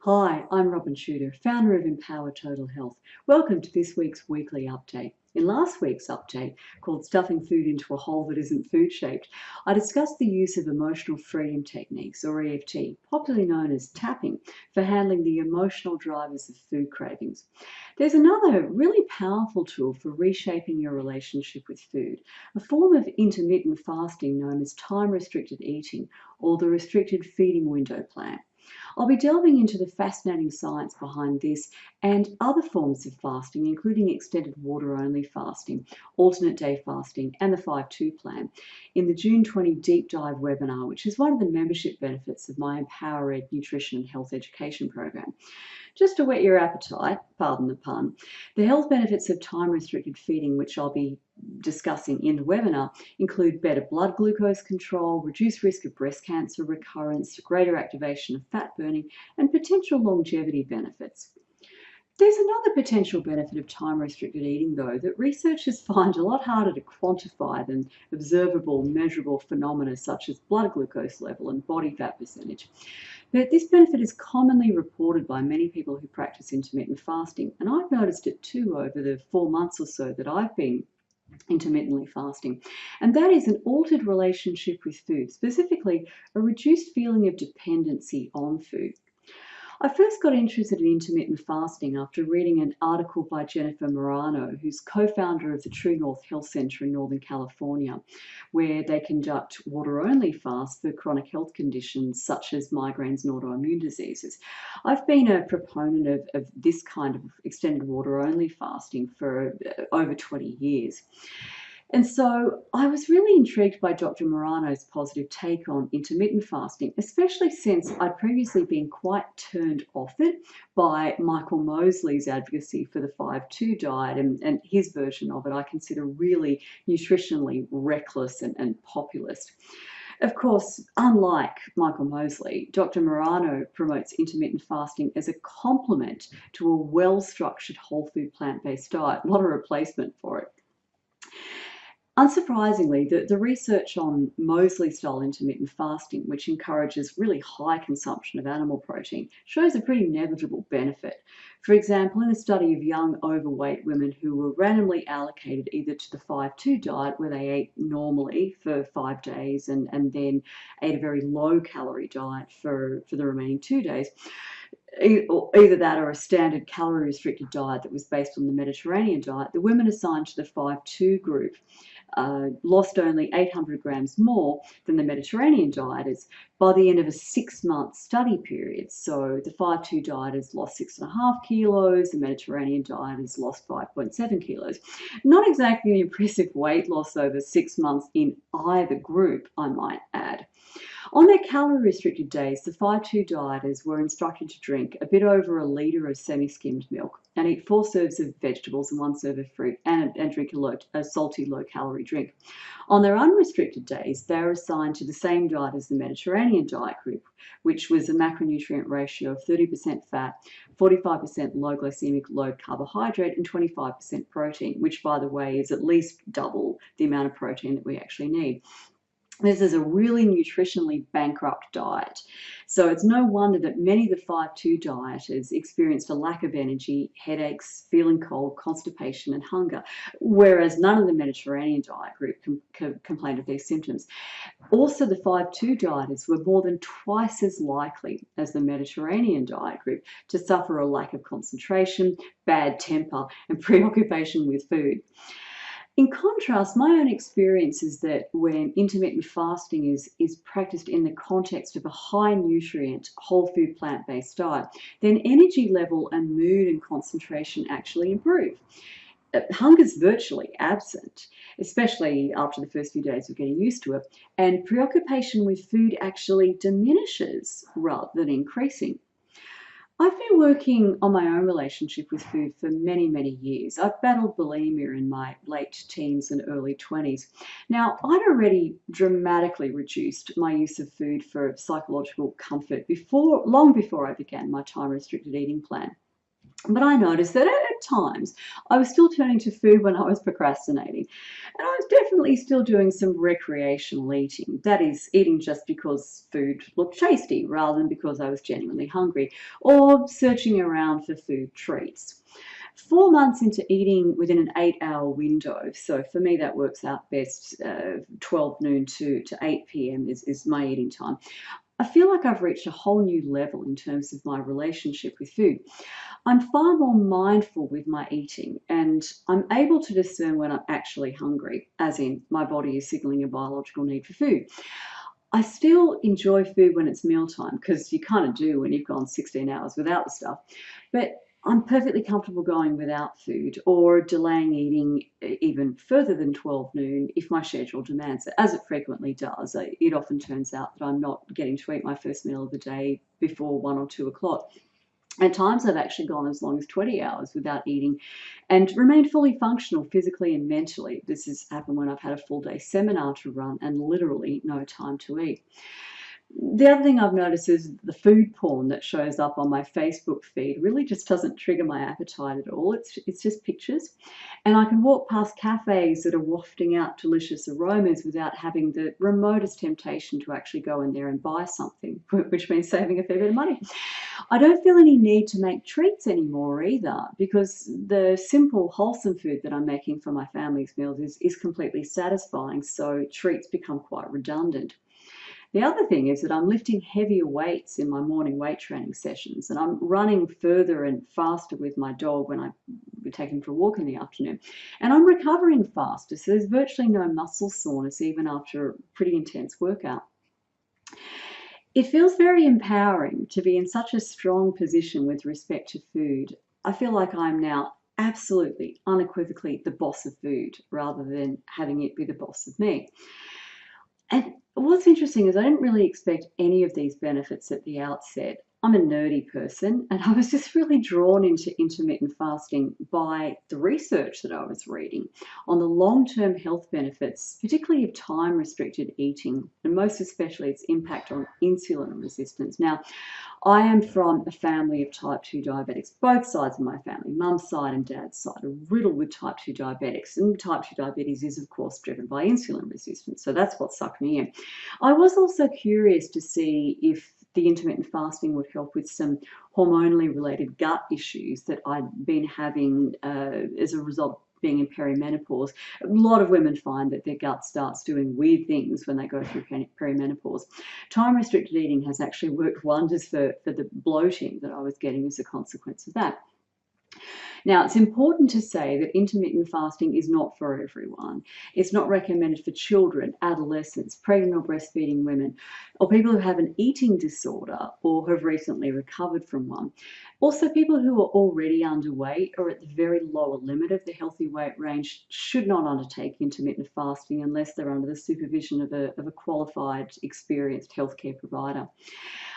Hi, I'm Robin Shooter, founder of Empower Total Health. Welcome to this week's weekly update. In last week's update, called Stuffing Food into a Hole That Isn't Food Shaped, I discussed the use of emotional freedom techniques, or EFT, popularly known as tapping, for handling the emotional drivers of food cravings. There's another really powerful tool for reshaping your relationship with food, a form of intermittent fasting known as time-restricted eating, or the restricted feeding window plan. I'll be delving into the fascinating science behind this and other forms of fasting, including extended water-only fasting, alternate day fasting, and the 5-2 plan, in the June 20 deep dive webinar, which is one of the membership benefits of my Empower Ed Nutrition and Health Education program. Just to whet your appetite, pardon the pun, the health benefits of time-restricted feeding, which I'll be discussing in the webinar, include better blood glucose control, reduced risk of breast cancer recurrence, greater activation of fat burning, and potential longevity benefits. There's another potential benefit of time-restricted eating, though, that researchers find a lot harder to quantify than observable, measurable phenomena such as blood glucose level and body fat percentage. But this benefit is commonly reported by many people who practice intermittent fasting, and I've noticed it too over the 4 months or so that I've been intermittently fasting, and that is an altered relationship with food, specifically a reduced feeling of dependency on food. I first got interested in intermittent fasting after reading an article by Jennifer Morano, who's co-founder of the True North Health Center in Northern California, where they conduct water-only fasts for chronic health conditions such as migraines and autoimmune diseases. I've been a proponent of this kind of extended water-only fasting for over 20 years. And so I was really intrigued by Dr. Morano's positive take on intermittent fasting, especially since I'd previously been quite turned off it by Michael Mosley's advocacy for the 5-2 diet, and his version of it I consider really nutritionally reckless and populist. Of course, unlike Michael Mosley, Dr. Morano promotes intermittent fasting as a complement to a well-structured whole food plant-based diet, not a replacement for it. Unsurprisingly, the research on Mosley-style intermittent fasting, which encourages really high consumption of animal protein, shows a pretty negligible benefit. For example, in a study of young overweight women who were randomly allocated either to the 5-2 diet, where they ate normally for 5 days and then ate a very low-calorie diet for the remaining 2 days, either that or a standard calorie-restricted diet that was based on the Mediterranean diet, the women assigned to the 5-2 group lost only 800 grams more than the Mediterranean dieters by the end of a 6-month study period. So the 5-2 dieters lost 6.5 kilos, the Mediterranean dieters lost 5.7 kilos. Not exactly an impressive weight loss over 6 months in either group, I might add. On their calorie-restricted days, the 5-2 dieters were instructed to drink a bit over a litre of semi-skimmed milk and eat 4 serves of vegetables and 1 serve of fruit and drink a salty, low-calorie drink. On their unrestricted days, they were assigned to the same diet as the Mediterranean diet group, which was a macronutrient ratio of 30% fat, 45% low glycemic, low carbohydrate, and 25% protein, which, by the way, is at least double the amount of protein that we actually need. This is a really nutritionally bankrupt diet. So it's no wonder that many of the 5-2 dieters experienced a lack of energy, headaches, feeling cold, constipation, and hunger, whereas none of the Mediterranean diet group complained of these symptoms. Also, the 5-2 dieters were more than twice as likely as the Mediterranean diet group to suffer a lack of concentration, bad temper, and preoccupation with food. In contrast, my own experience is that when intermittent fasting is practiced in the context of a high nutrient, whole food plant-based diet, then energy level and mood and concentration actually improve. Hunger is virtually absent, especially after the first few days of getting used to it, and preoccupation with food actually diminishes rather than increasing. I've been working on my own relationship with food for many, many years. I've battled bulimia in my late teens and early 20s. Now, I'd already dramatically reduced my use of food for psychological comfort long before I began my time-restricted eating plan. But I noticed that at times I was still turning to food when I was procrastinating. And I was definitely still doing some recreational eating. That is, eating just because food looked tasty rather than because I was genuinely hungry, or searching around for food treats. 4 months into eating within an 8-hour window, so for me that works out best, 12 noon to 8 p.m. is my eating time. I feel like I've reached a whole new level in terms of my relationship with food. I'm far more mindful with my eating, and I'm able to discern when I'm actually hungry, as in my body is signaling a biological need for food. I still enjoy food when it's mealtime, because you kind of do when you've gone 16 hours without the stuff. But I'm perfectly comfortable going without food or delaying eating even further than 12 noon if my schedule demands it, as it frequently does. It often turns out that I'm not getting to eat my first meal of the day before 1 or 2 o'clock. At times, I've actually gone as long as 20 hours without eating and remained fully functional physically and mentally. This has happened when I've had a full day seminar to run and literally no time to eat. The other thing I've noticed is the food porn that shows up on my Facebook feed really just doesn't trigger my appetite at all. It's just pictures. And I can walk past cafes that are wafting out delicious aromas without having the remotest temptation to actually go in there and buy something, which means saving a fair bit of money. I don't feel any need to make treats anymore either, because the simple, wholesome food that I'm making for my family's meals is completely satisfying, so treats become quite redundant. The other thing is that I'm lifting heavier weights in my morning weight training sessions, and I'm running further and faster with my dog when I take him for a walk in the afternoon. And I'm recovering faster, so there's virtually no muscle soreness even after a pretty intense workout. It feels very empowering to be in such a strong position with respect to food. I feel like I'm now absolutely, unequivocally the boss of food rather than having it be the boss of me. And what's interesting is I didn't really expect any of these benefits at the outset. I'm a nerdy person, and I was just really drawn into intermittent fasting by the research that I was reading on the long-term health benefits, particularly of time-restricted eating, and most especially its impact on insulin resistance. Now, I am from a family of type 2 diabetics. Both sides of my family, mum's side and dad's side, are riddled with type 2 diabetics. And type 2 diabetes is, of course, driven by insulin resistance. So that's what sucked me in. I was also curious to see if the intermittent fasting would help with some hormonally related gut issues that I'd been having as a result being in perimenopause. A lot of women find that their gut starts doing weird things when they go through perimenopause. Time-restricted eating has actually worked wonders for the bloating that I was getting as a consequence of that. Now, it's important to say that intermittent fasting is not for everyone. It's not recommended for children, adolescents, pregnant or breastfeeding women, or people who have an eating disorder or have recently recovered from one. Also, people who are already underweight or at the very lower limit of the healthy weight range should not undertake intermittent fasting unless they're under the supervision of a qualified, experienced healthcare provider.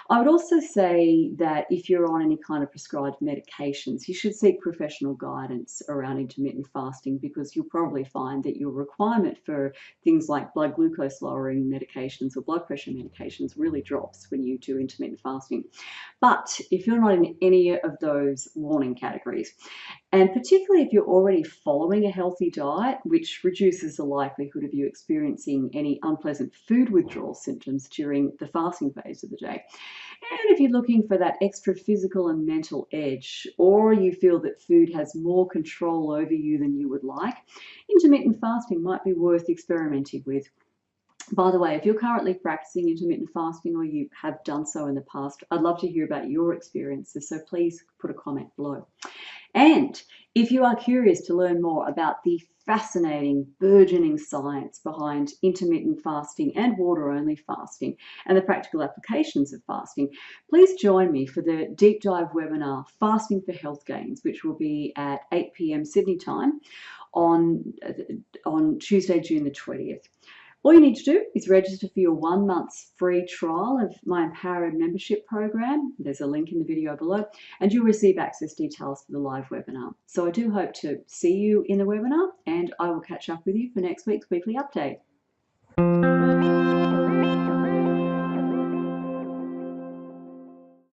I would also say that if you're on any kind of prescribed medications, you should seek professional guidance around intermittent fasting, because you'll probably find that your requirement for things like blood glucose lowering medications or blood pressure medications really drops when you do intermittent fasting. But if you're not in any of those warning categories, and particularly if you're already following a healthy diet, which reduces the likelihood of you experiencing any unpleasant food withdrawal symptoms during the fasting phase of the day, and if you're looking for that extra physical and mental edge, or you feel that food has more control over you than you would like, intermittent fasting might be worth experimenting with. By the way, if you're currently practicing intermittent fasting or you have done so in the past, I'd love to hear about your experiences, so please put a comment below. And if you are curious to learn more about the fascinating, burgeoning science behind intermittent fasting and water-only fasting and the practical applications of fasting, please join me for the deep dive webinar, Fasting for Health Gains, which will be at 8 p.m. Sydney time on Tuesday, June the 20th. All you need to do is register for your 1 month's free trial of my Empowered membership program. There's a link in the video below, and you'll receive access details for the live webinar. So I do hope to see you in the webinar, and I will catch up with you for next week's weekly update.